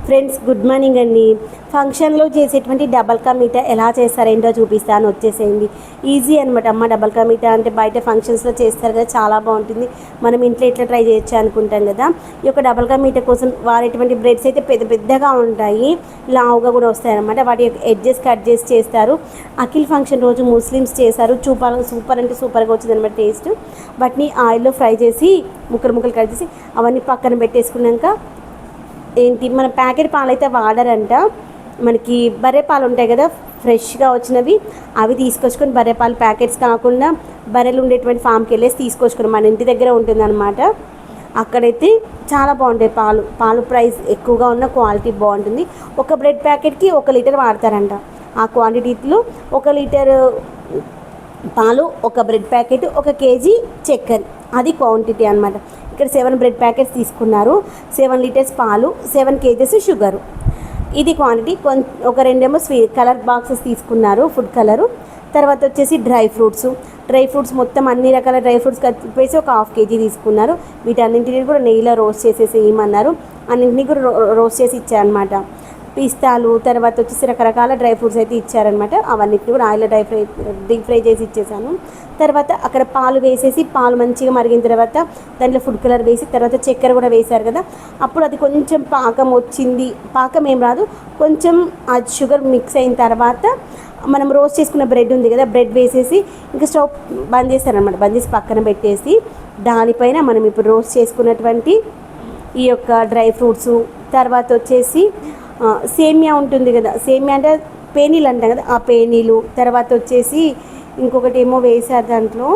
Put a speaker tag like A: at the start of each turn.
A: Friends good morning అండి. ఫంక్షన్లో చేసేటువంటి డబల్ కా మీఠా ఎలా చేస్తారేంటో చూపిస్తాను, వచ్చేసేయండి. ఈజీ అనమాట అమ్మ. డబల్ కా మీఠా అంటే బయట ఫంక్షన్స్లో చేస్తారు కదా, చాలా బాగుంటుంది. మనం ఇంట్లో ఎట్లా ట్రై చేయొచ్చు అనుకుంటాం కదా. ఈ యొక్క డబల్ కా మీఠా కోసం వాడేటువంటి బ్రెడ్స్ అయితే పెద్ద పెద్దగా ఉంటాయి, లావుగా కూడా వస్తాయి అనమాట. వాటి యొక్క ఎడ్జెస్ కట్ చేసి చేస్తారు. అఖిల్ ఫంక్షన్ రోజు ముస్లిమ్స్ చేశారు. సూపర్ అంటే సూపర్గా వచ్చింది అనమాట టేస్ట్. వాటిని ఆయిల్లో ఫ్రై చేసి ముక్కలు ముక్కలు కట్ చేసి అవన్నీ పక్కన పెట్టేసుకున్నాక, ఏంటి మన ప్యాకెట్ పాలు అయితే వాడరంట. మనకి బర్రె పాలు ఉంటాయి కదా, ఫ్రెష్గా వచ్చినవి, అవి తీసుకొచ్చుకొని బర్రె పాలు ప్యాకెట్స్ కాకుండా బర్రెలు ఉండేటువంటి ఫామ్కి వెళ్ళేసి తీసుకొచ్చుకొని మన ఇంటి దగ్గర ఉంటుందన్నమాట. అక్కడైతే చాలా బాగుంటాయి పాలు ప్రైస్ ఎక్కువగా ఉన్న క్వాలిటీ బాగుంటుంది. ఒక బ్రెడ్ ప్యాకెట్కి 1 లీటర్ వాడతారంట. ఆ క్వాంటిటీలో 1 లీటర్ పాలు, 1 బ్రెడ్ ప్యాకెట్, 1 కేజీ చక్కెర, అది క్వాంటిటీ అనమాట. ఇక్కడ 7 బ్రెడ్ ప్యాకెట్స్ తీసుకున్నారు, 7 లీటర్స్ పాలు, 7 కేజెస్ షుగరు, ఇది క్వాంటిటీ. ఒక 2 స్వీట్ కలర్ బాక్సెస్ తీసుకున్నారు, ఫుడ్ కలరు. తర్వాత వచ్చేసి డ్రై ఫ్రూట్స్ మొత్తం అన్ని రకాల డ్రై ఫ్రూట్స్ కలిపేసి ఒక 1/2 కేజీ తీసుకున్నారు. వీటన్నింటినీ కూడా నెయ్యిలో రోస్ట్ చేసేసి ఏమన్నారు, అన్నింటినీ కూడా రోస్ట్ చేసి ఇచ్చారనమాట. పిస్తాలు, తర్వాత వచ్చేసి రకరకాల డ్రై ఫ్రూట్స్ అయితే ఇచ్చారనమాట. అవన్నిటిని కూడా ఆయిల్లో డీప్ ఫ్రై చేసి ఇచ్చేసాను. తర్వాత అక్కడ పాలు వేసేసి, పాలు మంచిగా మరిగిన తర్వాత దాంట్లో ఫుడ్ కలర్ వేసి, తర్వాత చక్కెర కూడా వేశారు కదా. అప్పుడు అది కొంచెం పాకం వచ్చింది, పాకం ఏం రాదు, కొంచెం ఆ షుగర్ మిక్స్ అయిన తర్వాత మనం రోస్ట్ చేసుకున్న బ్రెడ్ ఉంది కదా, బ్రెడ్ వేసేసి ఇంకా స్టవ్ బంద్ చేస్తారనమాట. బంద్ చేసి పక్కన పెట్టేసి దానిపైన మనం ఇప్పుడు రోస్ట్ చేసుకున్నటువంటి ఈ యొక్క డ్రై ఫ్రూట్స్, తర్వాత వచ్చేసి సేమియా ఉంటుంది కదా, సేమియా అంటే పేనీలు అంటాం కదా, ఆ పేనీలు, తర్వాత వచ్చేసి ఇంకొకటి ఏమో వేసారు దాంట్లో,